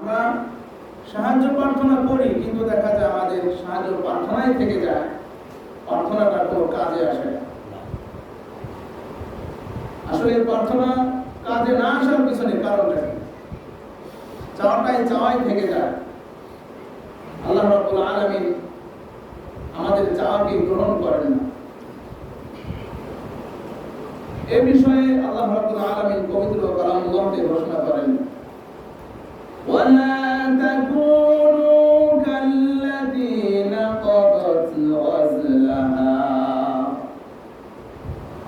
আমরা সাহায্য প্রার্থনা করি, কিন্তু দেখা যায় আমাদের সাহায্য প্রার্থনাই থেকে যায়, প্রার্থনাটা কোনো কাজে আসে না। আসলে প্রার্থনা কাজে না আসার পিছনে কারণটা কি? চাওয়াই থেকে যায়। আল্লাহ রাব্বুল আলামিন আমাদের চাওয়াকে গ্রহণ করেন না। এই বিষয়ে আল্লাহ রাব্বুল আলামিন পবিত্র কালামুল্লাহতে ঘোষণা করেন, وَلَا تَكُونُوا كَالَّتِي نَقَضَتْ غَزْلَهَا।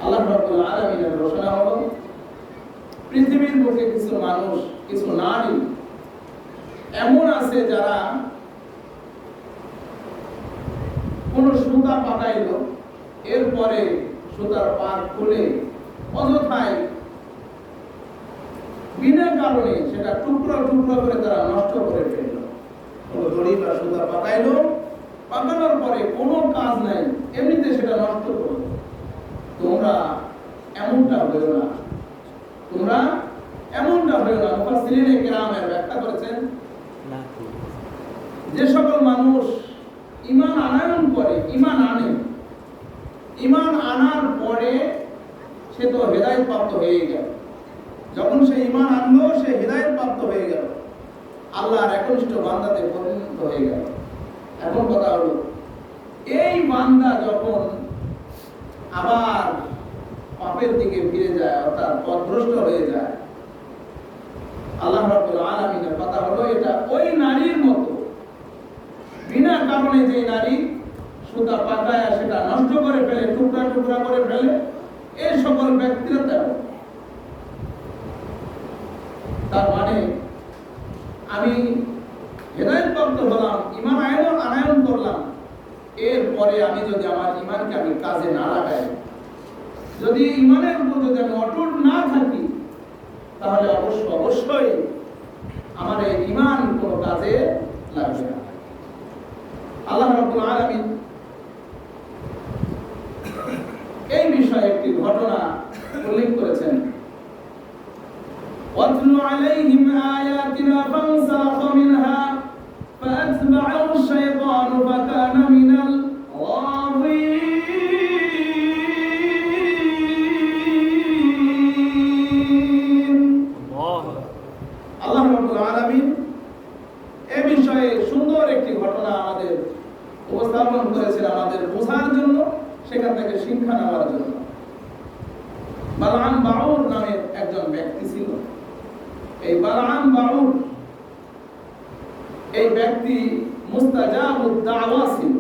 আল্লাহ রাব্বুল আলামিনের ঘোষণা হলো, পৃথিবীর বুকে কিছু মানুষ, কিছু নারী এমন আছে যারা কোন সুতা পাকাইল, এরপরে সুতার পাক খুলে অযথায় বিনা কারণে সেটা টুকরা টুকরা করে তারা নষ্ট করে ফেলল। কোন দড়ি বা সুতা পাকাইল, পাকানোর পরে কোনো কাজ নাই, এমনিতে সেটা নষ্ট করল। তোমরা এমনটা হইও না, তোমরা এমনটা হইও না। মুফাসসিরিনে কেরামের ব্যাখ্যা করেছেন, যে সকল মানুষ ঈমান আনয়ন করে, ঈমান আনে, ঈমান আনার পরে সে তো হেদায়েত প্রাপ্ত হয়ে গেল। যখন সে ঈমান আনলো, সে হেদায়েত প্রাপ্ত হয়ে গেল, আল্লাহর একনিষ্ঠ বান্দাতে পরিণত হয়ে গেল। এখন কথা হলো, এই বান্দা যখন আবার পাপের দিকে ফিরে যায়, অর্থাৎ পথভ্রষ্ট হয়ে যায়, আল্লাহ রাব্বুল আলামিনের কথা হলো, এটা ওই নারীর মতো। বিনা কারণে যে নারী সুতা পাকায় সেটা নষ্ট করে ফেলে, টুকরা টুকরা করে ফেলে, এই সকল ব্যক্তিরা তেমন। তার মানে আমি হেদায়েত প্রাপ্ত হলাম, ঈমান আনয়ন করলাম, এরপরে আমি যদি আমার ঈমানকে আমি কাজে না লাগাই, যদি ঈমানের উপর যদি আমি অটুট না থাকি, তাহলে অবশ্যই আমার এই ঈমান কোনো কাজে লাগবে না। আল্লাহ রাব্বুল আলামিন এই বিষয়ে একটি ঘটনা উল্লেখ করেছেন, وَاتْلُ عَلَيْهِمْ آيَاتِنَا فَانسَلَخَ مِنْهَا فَأَتْبَعَهُ الشَّيْطَانُ فَكَانَ مِنَ الْغَاوِينَ। আল্লাহ রাব্বুল আলামিন এই বিষয়ে সুন্দর একটি ঘটনা আমাদের উপস্থাপন করেছেন, আমাদের বোঝার জন্য, সেখান থেকে শিক্ষা নেওয়ার জন্য। বালআম বাউর নামের একজন ব্যক্তি ছিল। এই বালআম বাউর, এই ব্যক্তি মুস্তাজাবুদ দাওয়া ছিল।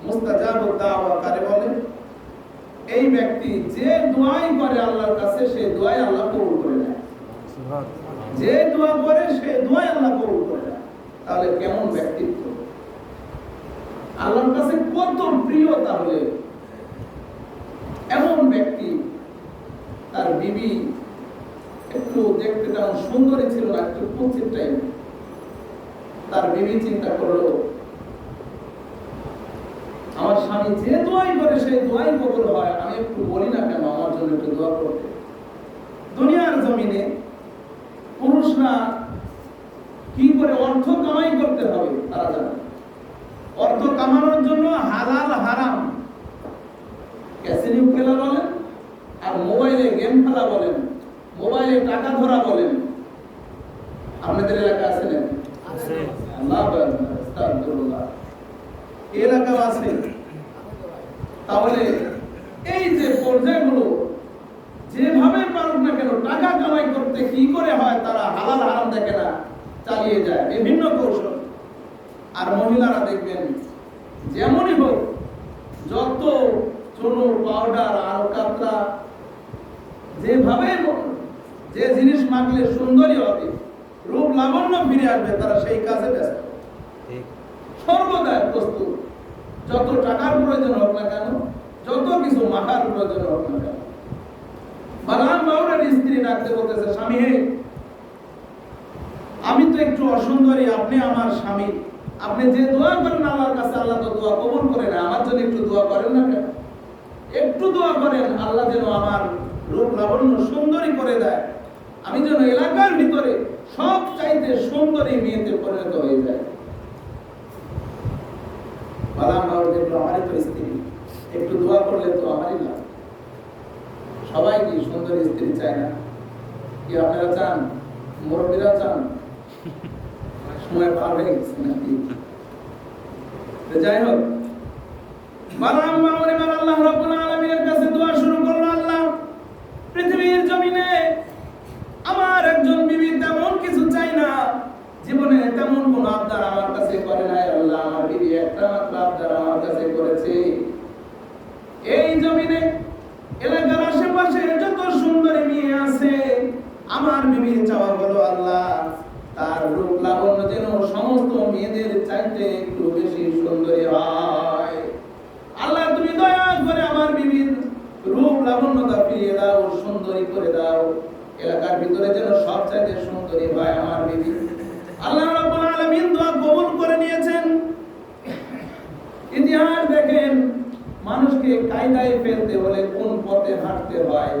মুস্তাজাবুদ দাওয়া কারে বলে? এই ব্যক্তি যে দোয়াই করে আল্লাহর কাছে, সেই দোয়াই আল্লাহ কবুল করে নেয়। যে দোয়া করে সে দোয়াই আল্লাহ কবুল করে নেয়। তাহলে কেমন ব্যক্তিত্ব, আল্লাহর কাছে কত প্রিয়! তাহলে এমন ব্যক্তি, তার বিবি একটু দেখতে তেমন সুন্দরী ছিল না, একটু কুৎসিত টাইপ। তার বিবি চিন্তা করলো, আমার স্বামী যে দোয়াই করে সেই দোয়াই কবুল হয়, আমি একটু বলি না কেন আমার জন্য একটু দোয়া করতে? দুনিয়ার জমিনে পুরুষরা কি করে অর্থ কামাই করতে হবে তারা জানে। অর্থ কামানোর জন্য হালাল হারাম, ক্যাসিনো খেলা বলেন, আর মোবাইলে গেম খেলা বলেন, মোবাইলে টাকা ধরা বলেন। আপনাদের এলাকা আছে না? আছে। আল্লাহ আস্তাগফিরুল্লাহ, এলাকা আছে। তাহলে এই যে পর্যায়গুলো যেভাবে পারুক না কেন, টাকা কামাই করতে কি করে হয়, তারা হালাল হারাম দেখে না, চালিয়ে যায় বিভিন্ন কৌশল। আর মহিলারা দেখবেন যেমনই হোক, যত চুনো পাউডার আলকাতরা, যেভাবে যে জিনিস মাখলে সুন্দরী হবে, রূপ লাবণ্য ফিরে আসবে, তারা সেই কাজে ব্যস্ত, সর্বদাই প্রস্তুত। যত টাকার প্রয়োজন হোক না কেন, যত কিছু মাখার প্রয়োজন হোক না কেন। বালআম বাউরের স্ত্রী ডাকতে বলতেছে, স্বামী হে, আমি তো একটু অসুন্দরী, আপনি আমার স্বামী, আপনি যে দোয়া করেন আল্লাহর কাছে, আল্লাহ তো দোয়া কবুল করে না, আমার জন্য একটু দোয়া করেন না কেন? একটু দোয়া করেন, আল্লাহ যেন আমার রূপ লাবণ্য সুন্দরী করে দেয়, আমি যেন এলাকার ভিতরে সব চাইতে সুন্দরী মেয়েতে পরিণত হয়ে যায়। বালাম বাবু দেখলো আমারই তো স্ত্রী, একটু দোয়া করলে তো আমারই লাভ। সবাই কি সুন্দরী স্ত্রী চায় না? কি আপনারা চান? মুরব্বীরা চান? সময় পার হয়ে গেছে নাকি? যাই হোক, বালাম বাবু এবার আল্লাহ রাব্বুল আলামিনের কাছে দোয়া শুরু করলো, আল্লাহ পৃথিবীর জমিনে আমার একজন বিবি তেমন কিছু চাই না, জীবনে তেমন কোন আবদার আমার কাছে করে নাই। আল্লাহ আমার বিবি একটা মাত্র আবদার আমার কাছে করেছে। এই জমিনে এলাকার আশেপাশে যত সুন্দরী মেয়ে আছে, আমার বিবির চাওয়া হলো আল্লাহ তার রূপ লাবণ্য যেন সমস্ত মেয়েদের চাইতে একটু বেশি সুন্দরী হয়। আল্লাহ তুমি দয়া করে আমার বিবির রূপ লাবণ্যতা ফিরিয়ে দাও, সুন্দরী করে দাও। এলাকার ভিতরে যেন সব চাইতে সুন্দরী হয় আমার বিবি। আল্লাহ রাব্বুল আলামিন দোয়া কবুল করে নিয়েছেন। ইতিহাস দেখেন, মানুষকে কায়দায় ফেলতে হলে কোন পথে হাঁটতে হয়।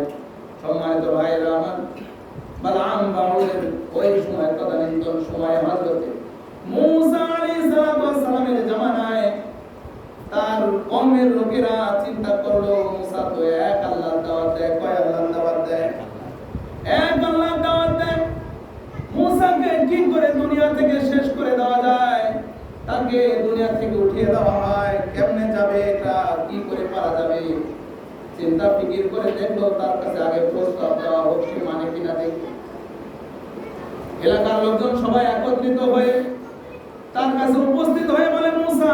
সম্মানিত ভাইরা আমার, বালাম বাউলের ওই সময় তদানীন্তন সময় হযরত মূসা আলাইহিস সালামের জামানায় তার কওমের লোকেরা চিন্তা করলো মূসা তো এক আল্লাহর দাওয়াত দেয়, কয় আল্লাহর দাওয়াত দেয়, এক আল্লাহর দাওয়াত দেয়। মূসাকে কি করে দুনিয়া থেকে শেষ করে দেওয়া যায়, তাকে দুনিয়া থেকে উঠিয়ে দেওয়া হয়, কেমনে যাবে, এটা কি করে পারা যাবে? চিন্তা ফিকির করে দেখলো তার কাছে আগে প্রস্তাব দেওয়া হোক, সে মানে কিনা দেখি। এলাকার লোকজন সবাই একত্রিত হয়ে তার কাছে উপস্থিত হয়ে বলে, মূসা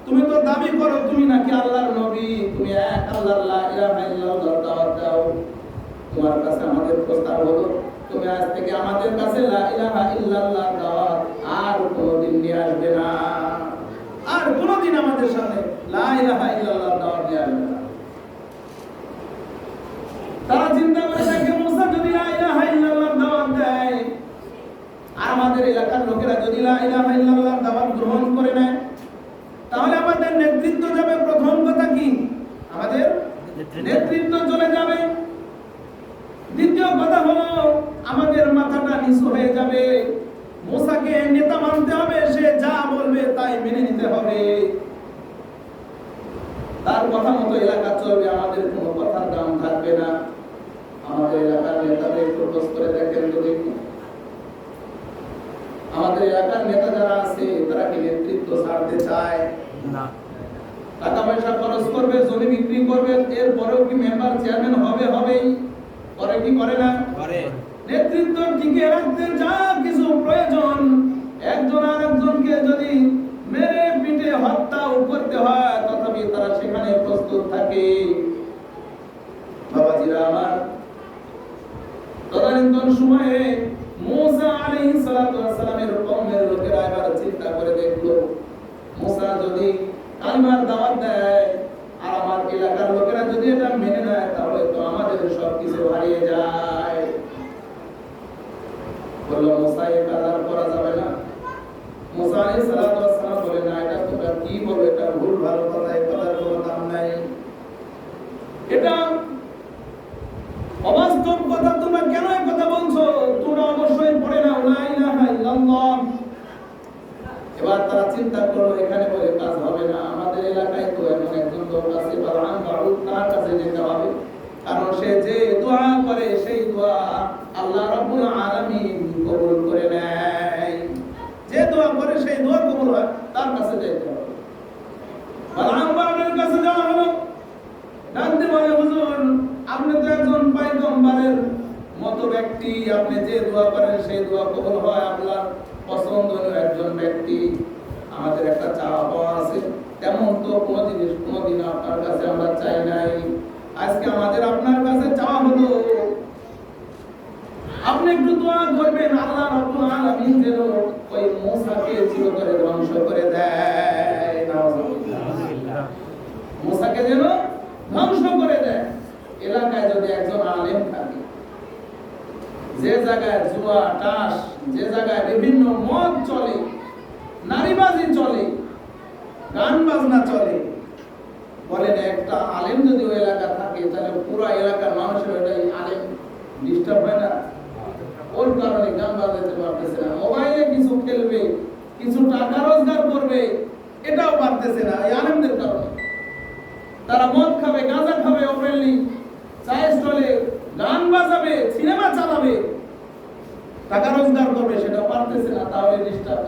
তুমি তো দাবি করো তুমি নাকি আল্লাহর নবী, তুমি এক আল্লাহর লা ইলাহা ইল্লাল্লাহর দাওয়াত দাও। তোমার কাছে আমাদের প্রস্তাব হলো তুমি আজ থেকে আমাদের কাছে লা ইলাহা ইল্লাল্লাহর দাওয়াত আর কোনোদিন নিয়ে আসবে না, আর কোনোদিন আমাদের সামনে লা ইলাহা ইল্লাল্লাহর দাওয়াত নিয়ে আসবে না। তারা চিন্তা করে দেখে মূসা যদি লা ইলাহা ইল্লাল্লাহর দাওয়াত দেয় আর আমাদের এলাকার লোকেরা যদি লা ইলাহা ইল্লাল্লাহর দাওয়াত গ্রহণ করে নেয়, তাহলে আমাদের নেতৃত্ব যাবে। প্রথম কথা কি, আমাদের নেতৃত্ব চলে যাবে। দ্বিতীয় কথা হলো আমাদের মাথাটা নিচু হয়ে যাবে। মূসাকে নেতা মানতে হবে, সে যা বলবে তাই মেনে নিতে হবে, তার কথা মতো এলাকা চলবে, আমাদের কোনো কথার দাম থাকবে না। আমাদের এলাকার নেতাদের একটু খোঁজ করে দেখেন তো দেখি, আমাদের এলাকার নেতা যারা আছে তারা কি নেতৃত্ব ছাড়তে চায় না? টাকা পয়সা খরচ করবে, জমি বিক্রি করবে, এরপরেও কি মেম্বার চেয়ারম্যান হবে? হবেই। করে কি করে না? করে। নেতৃত্ব টিকে রাখতে যা কিছু প্রয়োজন, একজন আরেকজনকে যদি মেরে পিটে হত্যাও করতে হয় তথাপি তারা সেখানে প্রস্তুত থাকে। বাবাজিরা আমার, তদানীন্তন সময়ে মূসা আলাইহিস সালামের কওমের লোকেরা এবার চিন্তা করে দেখলো, মূসা যদি কালিমার দাওয়াত দেয় আর আমার এলাকার লোকেরা যদি এটা মেনে নেয় তাহলে তো আমাদের সবকিছু হারিয়ে যায়। বলল মূসা এই কাজ আর করা যাবে না। মূসা আলাইহিস সালাম বলে, না এটা তোমরা কি বলো, এটা ভুল ভালো কথা, এই কথার কোনো দাম নাই, এটা অবাস্তব কথা, তোমরা কেন এই কথা বলছো? তোমরা অবশ্যই পড়ে নাও লা ইলাহা ইল্লাল্লাহ। এবার তারা চিন্তা করলো এখানে বলে কাজ হবে না, আমাদের এলাকায় তো এমন একজন লোক আছে বালাম বাউল, তার কাছে যেতে হবে, কারণ সে যে দোয়া করে সেই দোয়া আল্লাহ রাব্বুল আলামিন কবুল করে নেয়। যে দোয়া করে সেই দোয়া কবুল হয়, তার কাছে যেতে হবে। বালাম বাউলের কাছে যাওয়া হলো। ডাকতে বলে, হুজুর আপনি তো একজন পয়গম্বরের মতো ব্যক্তি, আপনি যে দোয়া করেন সেই দোয়া কবুল হয়, আপনার পছন্দনীয় একজন ব্যক্তি, আমাদের একটা চাওয়া পাওয়া আছে, তেমন তো কোনো জিনিস কোনোদিন আপনার কাছে আমরা চাই নাই। আজকে আমাদের আপনার কাছে চাওয়া হলো আপনি একটু দোয়া করবেন আল্লাহ রাব্বুল আলামিন যেন ওই মূসাকে চিরতরে ধ্বংস করে দেয়। নাউজুবিল্লাহ। মূসাকে যেন ধ্বংস করে দেয়। এলাকায় যদি একজন আলেম থাকে, যে জায়গায় জুয়া টাস, যে জায়গায় বিভিন্ন মদ চলে, নারীবাজি চলে, গান বাজনা চলে, বলেন একটা আলেম যদি ওই এলাকা থাকে তাহলে পুরো এলাকার মানুষের ওইটাই আলেম ডিস্টার্ব হয় না? ওর কারণে গান বাজাতে পারতেছে না, মোবাইলে কিছু খেলবে, কিছু টাকা রোজগার করবে, এটাও পারতেছে না এই আলেমদের কারণে। তারা মদ খাবে, গাঁজা খাবে, ওপেনলি চায়ের স্টলে গান বাজাবে, সিনেমা চালাবে, টাকা রোজগার করবে, সেটা পারতেছে না। তাহলে ডিস্টার্ব।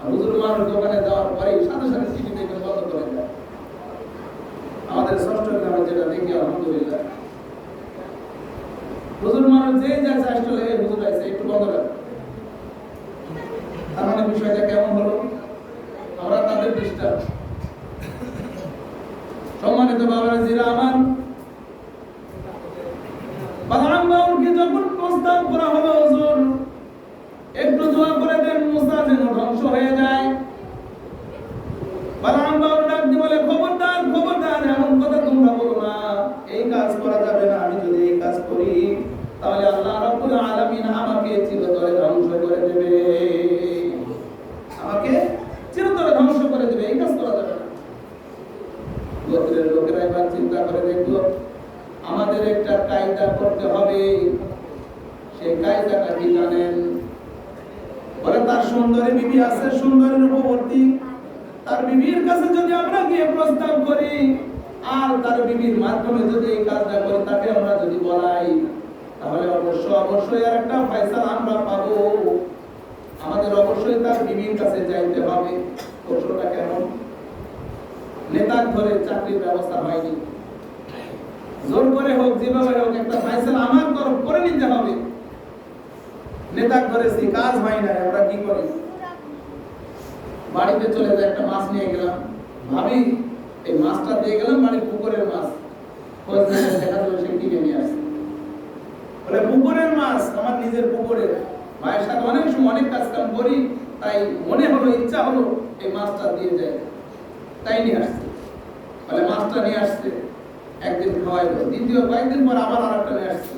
হুজুর মানুষ দোকানে যাওয়ার পরেই সাথে সাথে টিভি দেখে বন্ধ করে দেয়। আমাদের ষষ্ঠ গ্রামে যেটা দেখি আলহামদুলিল্লাহ, হুজুর মানুষ যেই যায় চায়ের স্টলে হুজুর আছে একটু বন্ধ রাখ। তার মানে বিষয়টা কেমন হলো? আমরা তাদের ডিস্টার্ব। সম্মানিত বাবারা জিরা আমার, বাদাম বাউলকে যখন প্রস্তাব করা হলো হুজুর একটু দোয়া করে দেন মুসা যেন ধ্বংস হয়ে যায়, বাদাম বাউল ডাক দিয়ে বলে খবরদার খবরদার, এমন কথা তোমরা বলো না, এই কাজ করা যাবে না। আমি যদি এই কাজ করি তাহলে আল্লাহ রাব্বুল আলামিন আমাকে চিরতরে ধ্বংস করে দেবে, আমাকে চিরতরে ধ্বংস করে দেবে, এই কাজ করা যাবে না। গোত্রের লোকেরা এবার চিন্তা করে দেখলো আমাদের একটা কায়দা করতে হবে। সেই কায়দাটা কি জানেন? বলে তার সুন্দরী বিবি আছে, সুন্দরী রূপবতী, তার বিবির কাছে যদি আমরা গিয়ে প্রস্তাব করি আর তার বিবির মাধ্যমে যদি এই কাজটা করি, তাকে আমরা যদি বলাই, তাহলে অবশ্যই আর একটা ফয়সালা আমরা পাবো। আমাদের অবশ্যই তার বিবির কাছে যাইতে হবে। কৌশলটা কেমন? নেতার ধরে চাকরির ব্যবস্থা হয়নি, জোর করে হোক যেভাবে হোক একটা ফয়সালা আমার তরফ করে নিতে হবে। নেতার ধরে সেই কাজ হয় না, আমরা কি করি? বাড়িতে চলে যায়, একটা মাছ নিয়ে গেলাম, ভাবি এই মাছটা দিয়ে গেলাম বাড়ির পুকুরের মাছ, দেখা যাবে সে কিনে নিয়ে আসছে। বলে পুকুরের মাছ, আমার নিজের পুকুরের। ভাইয়ের সাথে অনেক সময় অনেক কাজ কাম করি, তাই মনে হলো, ইচ্ছা হলো এই মাছটা দিয়ে যায়, তাই নিয়ে আসছে। বলে মাছটা নিয়ে আসছে, একদিন খাওয়াইলো, দ্বিতীয় কয়েকদিন পর আবার আর একটা নিয়ে আসছে।